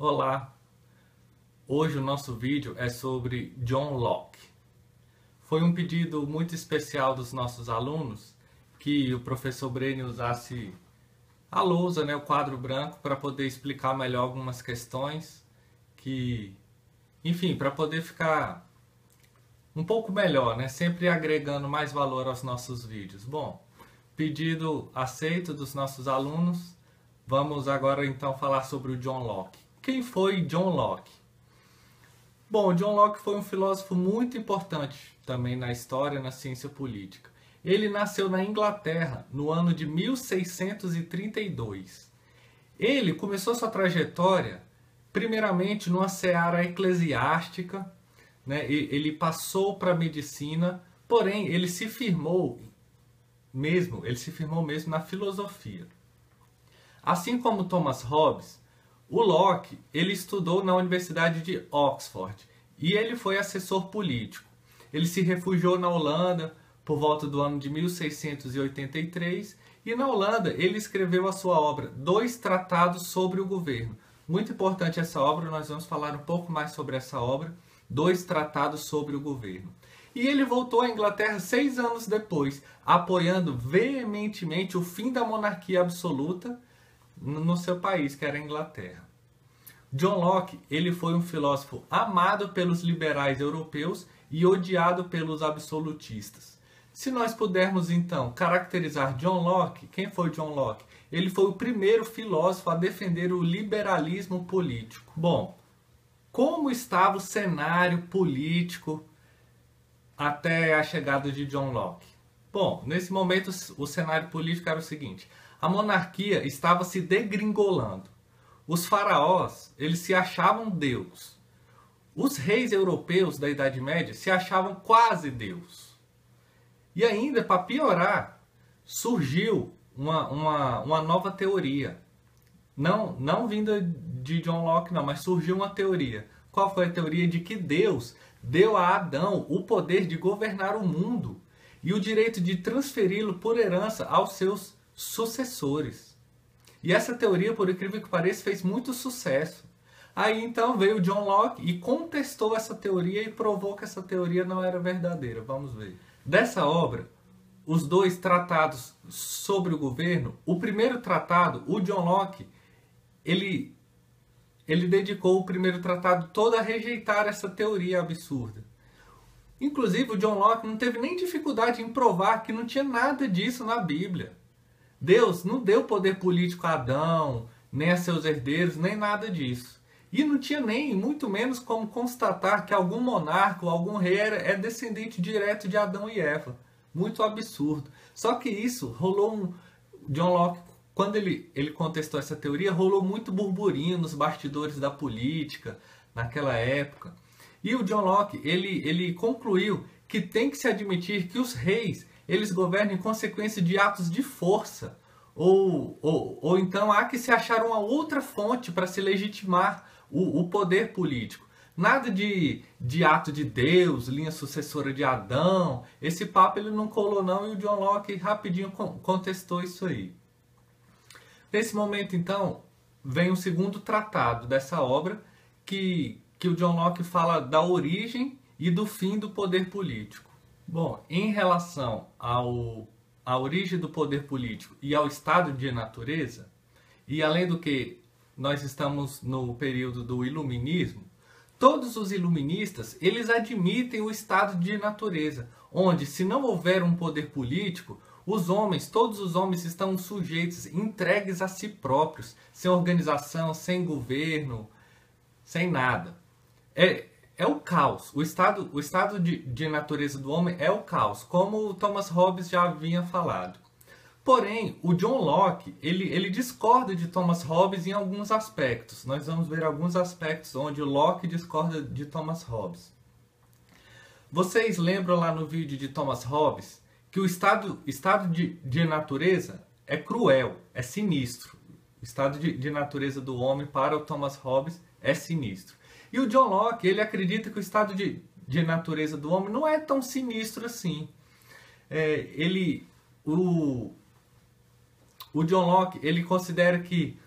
Olá! Hoje o nosso vídeo é sobre John Locke. Foi um pedido muito especial dos nossos alunos que o professor Breno usasse a lousa, o quadro branco, para poder explicar melhor algumas questões enfim, para poder ficar um pouco melhor, sempre agregando mais valor aos nossos vídeos. Bom, pedido aceito dos nossos alunos, vamos agora então falar sobre o John Locke. Quem foi John Locke? Bom, John Locke foi um filósofo muito importante também na história e na ciência política. Ele nasceu na Inglaterra no ano de 1632. Ele começou sua trajetória primeiramente numa seara eclesiástica, Ele passou para a medicina, porém ele se firmou mesmo na filosofia. Assim como Thomas Hobbes, o Locke, ele estudou na Universidade de Oxford e ele foi assessor político. Ele se refugiou na Holanda por volta do ano de 1683 e na Holanda ele escreveu a sua obra Dois Tratados sobre o Governo. Muito importante essa obra, nós vamos falar um pouco mais sobre essa obra, Dois Tratados sobre o Governo. E ele voltou à Inglaterra 6 anos depois, apoiando veementemente o fim da monarquia absoluta no seu país, que era a Inglaterra. John Locke, ele foi um filósofo amado pelos liberais europeus e odiado pelos absolutistas. Se nós pudermos, então, caracterizar John Locke, quem foi John Locke? Ele foi o primeiro filósofo a defender o liberalismo político. Bom, como estava o cenário político até a chegada de John Locke? Bom, nesse momento o cenário político era o seguinte: a monarquia estava se degringolando. Os faraós, eles se achavam Deus. Os reis europeus da Idade Média se achavam quase Deus. E ainda, para piorar, surgiu uma nova teoria. Não vinda de John Locke, não, mas surgiu uma teoria. Qual foi a teoria? De que Deus deu a Adão o poder de governar o mundo e o direito de transferi-lo por herança aos seus sucessores. E essa teoria, por incrível que pareça, fez muito sucesso. Aí então veio John Locke e contestou essa teoria e provou que essa teoria não era verdadeira. Vamos ver. Dessa obra, os dois tratados sobre o governo, o primeiro tratado, o John Locke, ele dedicou o primeiro tratado todo a rejeitar essa teoria absurda. Inclusive, o John Locke não teve nem dificuldade em provar que não tinha nada disso na Bíblia. Deus não deu poder político a Adão, nem a seus herdeiros, nem nada disso. E não tinha nem, muito menos, como constatar que algum monarca ou algum rei é descendente direto de Adão e Eva. Muito absurdo. Só que isso rolou John Locke, quando ele contestou essa teoria, rolou muito burburinho nos bastidores da política naquela época. E o John Locke, ele concluiu que tem que se admitir que os reis, eles governam em consequência de atos de força. Ou então há que se achar uma outra fonte para se legitimar o poder político. Nada de ato de Deus, linha sucessora de Adão. Esse papo ele não colou não e o John Locke rapidinho contestou isso aí. Nesse momento, então, vem o segundo tratado dessa obra que o John Locke fala da origem e do fim do poder político. Bom, em relação à origem do poder político e ao estado de natureza, e além do que nós estamos no período do iluminismo, todos os iluministas, eles admitem o estado de natureza, onde se não houver um poder político, todos os homens estão sujeitos, entregues a si próprios, sem organização, sem governo, sem nada. É o caos. O estado de natureza do homem é o caos, como o Thomas Hobbes já havia falado. Porém, o John Locke, ele discorda de Thomas Hobbes em alguns aspectos. Nós vamos ver alguns aspectos onde o Locke discorda de Thomas Hobbes. Vocês lembram lá no vídeo de Thomas Hobbes que o estado de natureza é cruel, é sinistro. O estado de natureza do homem para o Thomas Hobbes é sinistro. E o John Locke, ele acredita que o estado de natureza do homem não é tão sinistro assim. O John Locke, ele considera que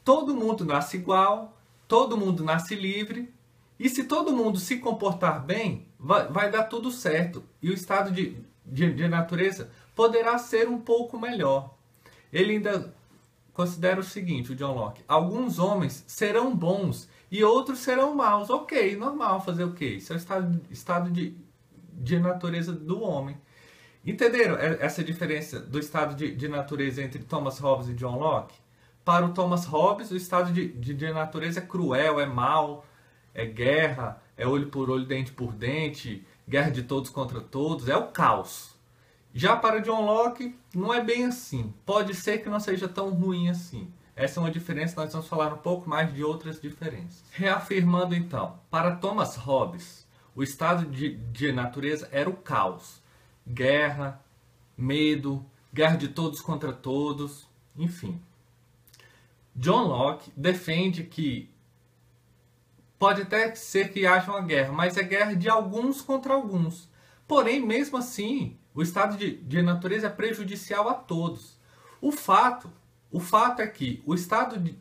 todo mundo nasce igual, todo mundo nasce livre, e se todo mundo se comportar bem, vai dar tudo certo. E o estado de natureza poderá ser um pouco melhor. Ele ainda considera o seguinte, o John Locke: alguns homens serão bons e outros serão maus. Ok, normal, fazer o quê? Isso é o estado de natureza do homem. Entenderam essa diferença do estado de natureza entre Thomas Hobbes e John Locke? Para o Thomas Hobbes, o estado de natureza é cruel, é mau, é guerra, é olho por olho, dente por dente, guerra de todos contra todos, é o caos. Já para John Locke, não é bem assim. Pode ser que não seja tão ruim assim. Essa é uma diferença, nós vamos falar um pouco mais de outras diferenças. Reafirmando então, para Thomas Hobbes, o estado de natureza era o caos. Guerra, medo, guerra de todos contra todos, enfim. John Locke defende que pode até ser que haja uma guerra, mas é guerra de alguns contra alguns. Porém, mesmo assim, o estado de natureza é prejudicial a todos. O fato é que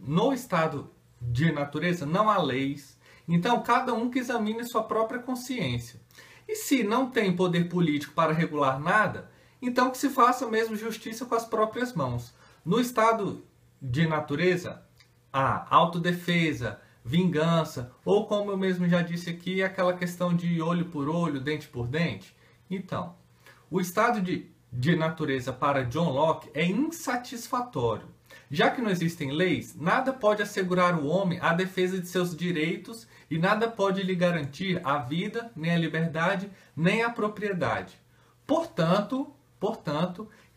no estado de natureza não há leis, então cada um que examine sua própria consciência. E se não tem poder político para regular nada, então que se faça mesmo justiça com as próprias mãos. No estado de natureza, há autodefesa, vingança, ou como eu mesmo já disse aqui, aquela questão de olho por olho, dente por dente. Então, o estado de natureza para John Locke é insatisfatório. Já que não existem leis, nada pode assegurar ao homem a defesa de seus direitos e nada pode lhe garantir a vida, nem a liberdade, nem a propriedade. Portanto,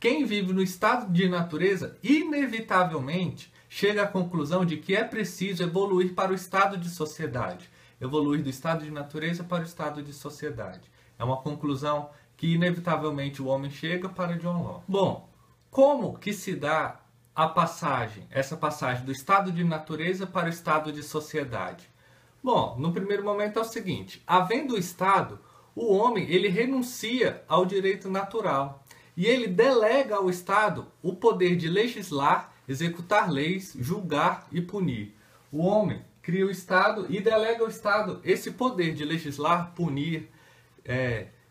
quem vive no estado de natureza, inevitavelmente, chega à conclusão de que é preciso evoluir para o estado de sociedade. Evoluir do estado de natureza para o estado de sociedade. É uma conclusão que inevitavelmente o homem chega para John Locke. Bom, como que se dá essa passagem do estado de natureza para o estado de sociedade? Bom, no primeiro momento é o seguinte: havendo o estado, o homem ele renuncia ao direito natural e ele delega ao estado o poder de legislar, executar leis, julgar e punir. O homem cria o estado e delega ao estado esse poder de legislar, punir,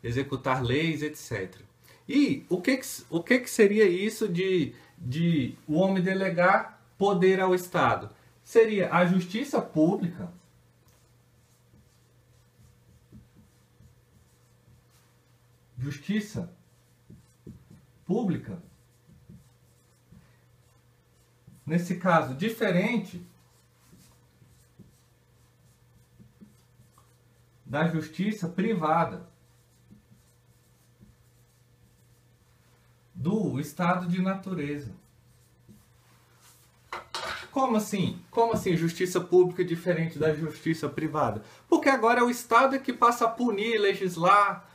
executar leis, etc. E o que seria isso de o homem delegar poder ao Estado? Seria a justiça pública, nesse caso, diferente da justiça privada do estado de natureza. Como assim? Como assim justiça pública diferente da justiça privada? Porque agora é o Estado que passa a punir, legislar,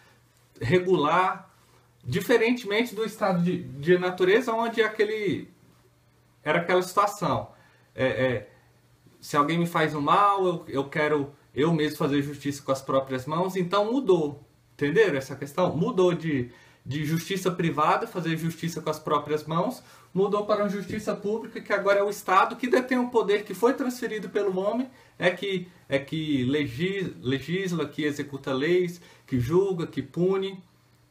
regular, diferentemente do estado de natureza, onde era aquela situação. Se alguém me faz um mal, eu quero eu mesmo fazer justiça com as próprias mãos, então mudou. Entenderam essa questão? Mudou de justiça privada, fazer justiça com as próprias mãos, mudou para uma justiça pública, que agora é o Estado que detém um poder que foi transferido pelo homem, que legisla, que executa leis, que julga, que pune.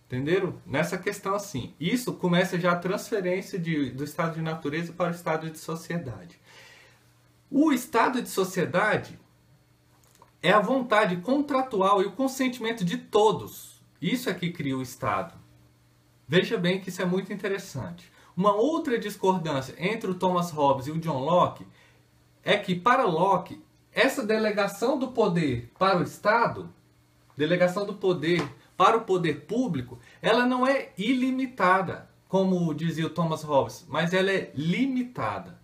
Entenderam? Nessa questão assim. Isso começa já a transferência do estado de natureza para o estado de sociedade. O estado de sociedade é a vontade contratual e o consentimento de todos. Isso é que cria o Estado. Veja bem que isso é muito interessante. Uma outra discordância entre o Thomas Hobbes e o John Locke é que, para Locke, essa delegação do poder para o Estado, delegação do poder para o poder público, ela não é ilimitada, como dizia o Thomas Hobbes, mas ela é limitada.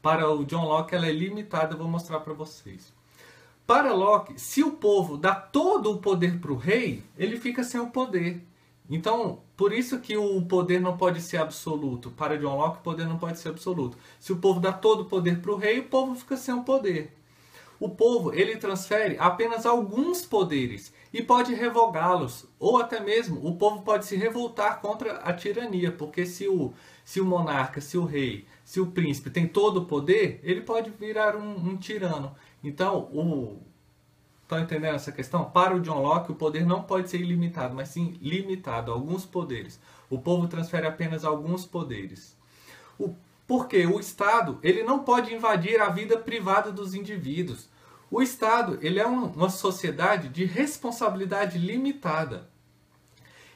Para o John Locke, ela é limitada, eu vou mostrar para vocês. Para Locke, se o povo dá todo o poder para o rei, ele fica sem o poder. Então, por isso que o poder não pode ser absoluto. Para John Locke, o poder não pode ser absoluto. Se o povo dá todo o poder para o rei, o povo fica sem o poder. O povo, ele transfere apenas alguns poderes. e pode revogá-los, ou até mesmo o povo pode se revoltar contra a tirania, porque se o monarca, se o rei, se o príncipe tem todo o poder, ele pode virar um tirano. Então, estão entendendo essa questão? Para o John Locke, o poder não pode ser ilimitado, mas sim limitado a alguns poderes. O povo transfere apenas alguns poderes. Porque o Estado ele não pode invadir a vida privada dos indivíduos. O Estado ele é uma sociedade de responsabilidade limitada.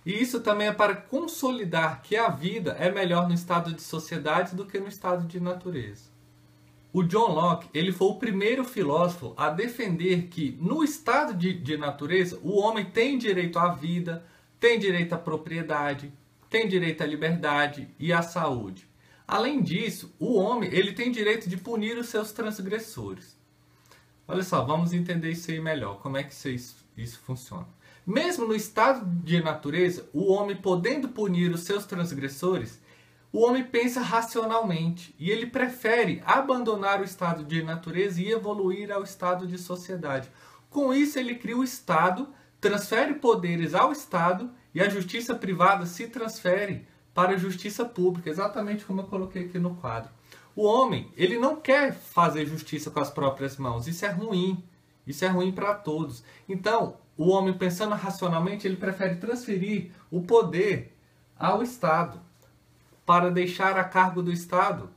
E isso também é para consolidar que a vida é melhor no estado de sociedade do que no estado de natureza. O John Locke ele foi o primeiro filósofo a defender que no estado de natureza o homem tem direito à vida, tem direito à propriedade, tem direito à liberdade e à saúde. Além disso, o homem ele tem direito de punir os seus transgressores. Olha só, vamos entender isso aí melhor, como é que isso funciona. Mesmo no estado de natureza, o homem podendo punir os seus transgressores, o homem pensa racionalmente e ele prefere abandonar o estado de natureza e evoluir ao estado de sociedade. Com isso, ele cria o Estado, transfere poderes ao Estado e a justiça privada se transfere para a justiça pública, exatamente como eu coloquei aqui no quadro. O homem, ele não quer fazer justiça com as próprias mãos, isso é ruim. Isso é ruim para todos. Então, o homem pensando racionalmente, ele prefere transferir o poder ao Estado, para deixar a cargo do Estado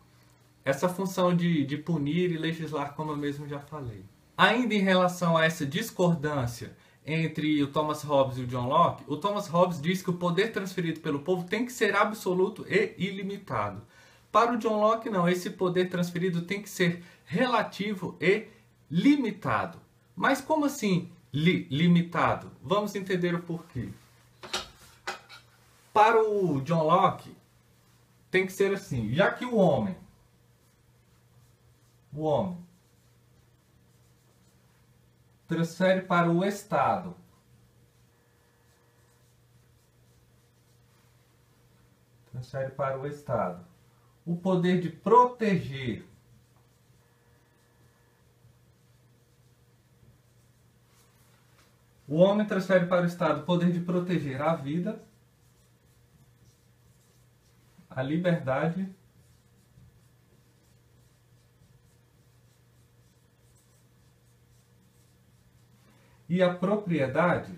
essa função de punir e legislar, como eu mesmo já falei. Ainda em relação a essa discordância entre o Thomas Hobbes e o John Locke, o Thomas Hobbes diz que o poder transferido pelo povo tem que ser absoluto e ilimitado. Para o John Locke, não. Esse poder transferido tem que ser relativo e limitado. Mas como assim limitado? Vamos entender o porquê. Para o John Locke, tem que ser assim. Já que o homem transfere para o Estado o poder de proteger o homem transfere para o Estado o poder de proteger a vida, a liberdade e a propriedade.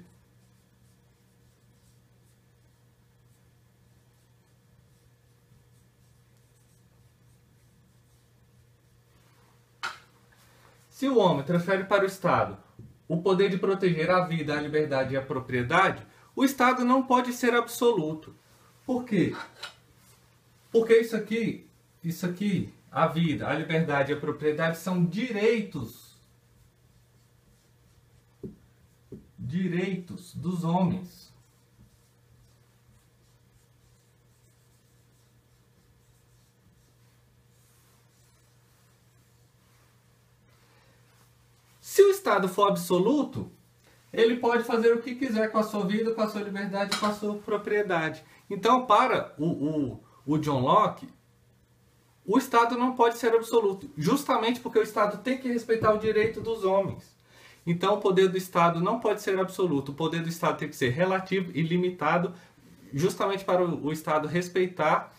Se o homem transfere para o Estado o poder de proteger a vida, a liberdade e a propriedade, o Estado não pode ser absoluto. Por quê? Porque isso aqui, a vida, a liberdade e a propriedade são direitos dos homens. Se o Estado for absoluto, ele pode fazer o que quiser com a sua vida, com a sua liberdade e com a sua propriedade. Então, para o John Locke, o Estado não pode ser absoluto, justamente porque o Estado tem que respeitar o direito dos homens. Então, o poder do Estado não pode ser absoluto, o poder do Estado tem que ser relativo e limitado, justamente para o Estado respeitar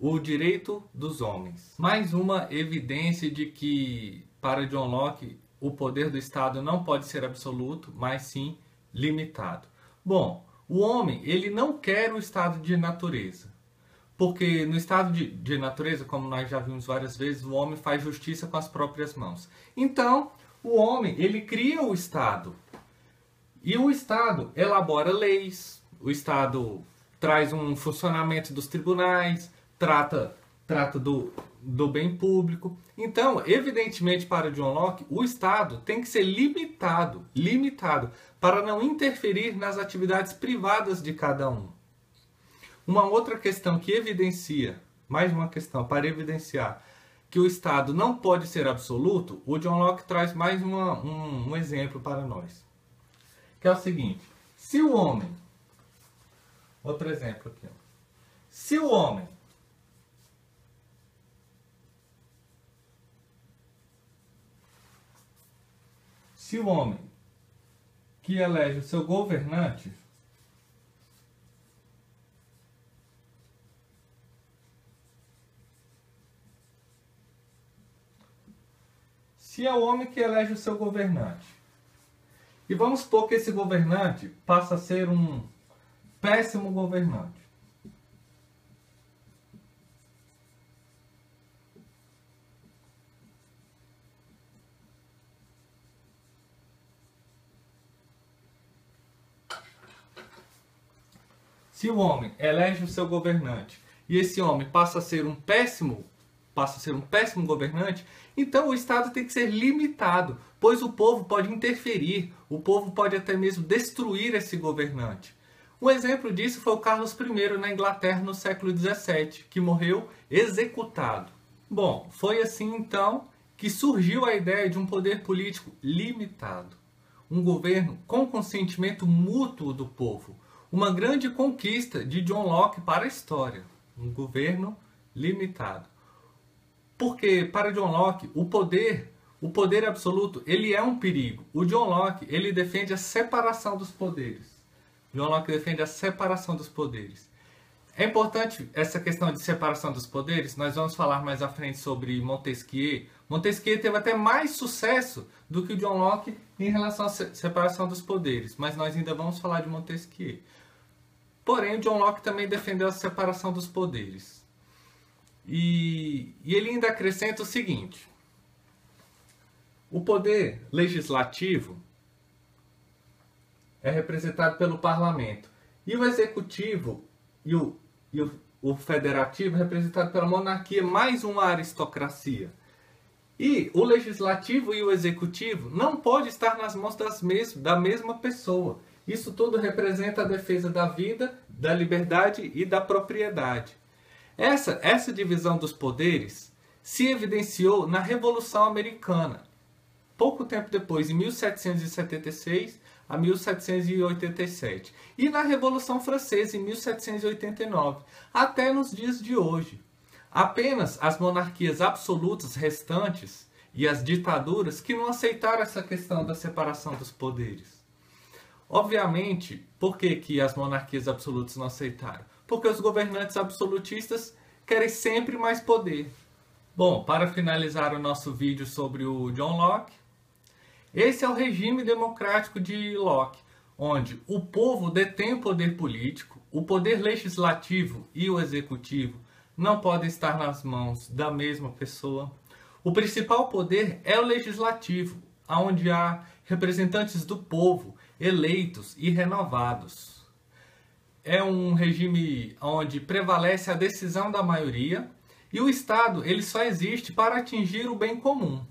o direito dos homens. Mais uma evidência de que, para John Locke, o poder do Estado não pode ser absoluto, mas sim limitado. Bom, o homem ele não quer o estado de natureza. Porque no estado de natureza, como nós já vimos várias vezes, o homem faz justiça com as próprias mãos. Então, o homem ele cria o Estado. E o Estado elabora leis, o Estado traz um funcionamento dos tribunais, trata do bem público. Então, evidentemente, para John Locke, o Estado tem que ser limitado, para não interferir nas atividades privadas de cada um. Uma outra questão que evidencia, mais uma questão para evidenciar que o Estado não pode ser absoluto, o John Locke traz mais um exemplo para nós. Que é o seguinte, se o homem... Outro exemplo aqui. Se o homem que elege o seu governante, se é o homem que elege o seu governante, e vamos supor que esse governante passa a ser um péssimo governante. Se o homem elege o seu governante e esse homem passa a ser um péssimo governante, então o Estado tem que ser limitado, pois o povo pode interferir, o povo pode até mesmo destruir esse governante. Um exemplo disso foi o Carlos I na Inglaterra no século XVII, que morreu executado. Bom, foi assim então que surgiu a ideia de um poder político limitado, um governo com consentimento mútuo do povo, uma grande conquista de John Locke para a história, um governo limitado. Porque para John Locke o poder absoluto, ele é um perigo. O John Locke, ele defende a separação dos poderes. John Locke defende a separação dos poderes. É importante essa questão de separação dos poderes, nós vamos falar mais à frente sobre Montesquieu. Montesquieu teve até mais sucesso do que o John Locke em relação à separação dos poderes, mas nós ainda vamos falar de Montesquieu. Porém, o John Locke também defendeu a separação dos poderes. E ele ainda acrescenta o seguinte: o poder legislativo é representado pelo parlamento, e o executivo e o federativo é representado pela monarquia, mais uma aristocracia. E o legislativo e o executivo não pode estar nas mãos da mesma pessoa. Isso tudo representa a defesa da vida, da liberdade e da propriedade. Essa divisão dos poderes se evidenciou na Revolução Americana, pouco tempo depois, em 1776 a 1787, e na Revolução Francesa, em 1789, até nos dias de hoje. Apenas as monarquias absolutas restantes e as ditaduras que não aceitaram essa questão da separação dos poderes. Obviamente, por que as monarquias absolutas não aceitaram? Porque os governantes absolutistas querem sempre mais poder. Bom, para finalizar o nosso vídeo sobre o John Locke, esse é o regime democrático de Locke, onde o povo detém o poder político, o poder legislativo e o executivo não podem estar nas mãos da mesma pessoa. O principal poder é o legislativo, onde há representantes do povo, eleitos e renovados. É um regime onde prevalece a decisão da maioria e o Estado ele só existe para atingir o bem comum.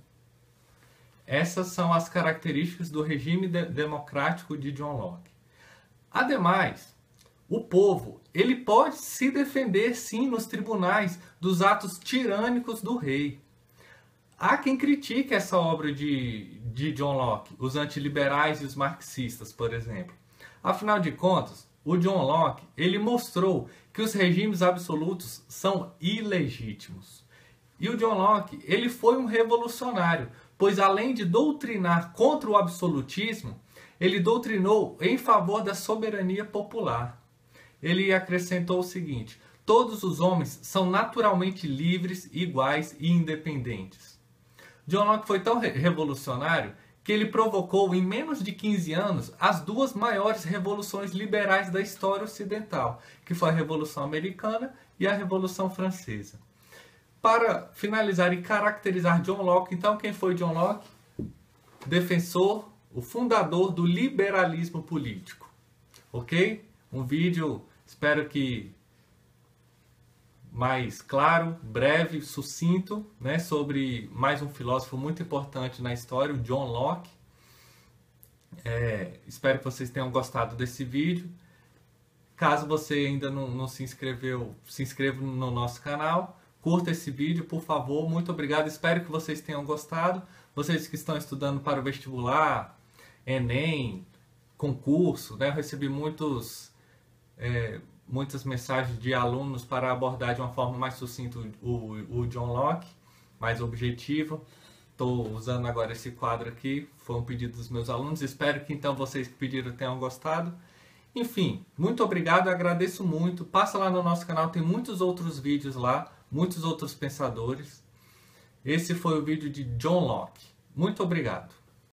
Essas são as características do regime democrático de John Locke. Ademais, o povo ele pode se defender sim nos tribunais dos atos tirânicos do rei. Há quem critique essa obra de John Locke, os antiliberais e os marxistas, por exemplo. Afinal de contas, o John Locke ele mostrou que os regimes absolutos são ilegítimos. E o John Locke ele foi um revolucionário, pois além de doutrinar contra o absolutismo, ele doutrinou em favor da soberania popular. Ele acrescentou o seguinte: todos os homens são naturalmente livres, iguais e independentes. John Locke foi tão revolucionário que ele provocou em menos de 15 anos as duas maiores revoluções liberais da história ocidental, que foi a Revolução Americana e a Revolução Francesa. Para finalizar e caracterizar John Locke, então quem foi John Locke? Defensor, o fundador do liberalismo político. Ok? Um vídeo, espero que mais claro, breve, sucinto, né, sobre mais um filósofo muito importante na história, o John Locke. Espero que vocês tenham gostado desse vídeo. Caso você ainda não se inscreveu, se inscreva no nosso canal. Curta esse vídeo, por favor. Muito obrigado. Espero que vocês tenham gostado. Vocês que estão estudando para o vestibular, Enem, concurso, né? Eu recebi muitas mensagens de alunos para abordar de uma forma mais sucinta o John Locke, mais objetivo. Estou usando agora esse quadro aqui, foi um pedido dos meus alunos. Espero que então vocês que pediram tenham gostado. Enfim, muito obrigado, agradeço muito. Passa lá no nosso canal, tem muitos outros vídeos lá, muitos outros pensadores. Esse foi o vídeo de John Locke. Muito obrigado.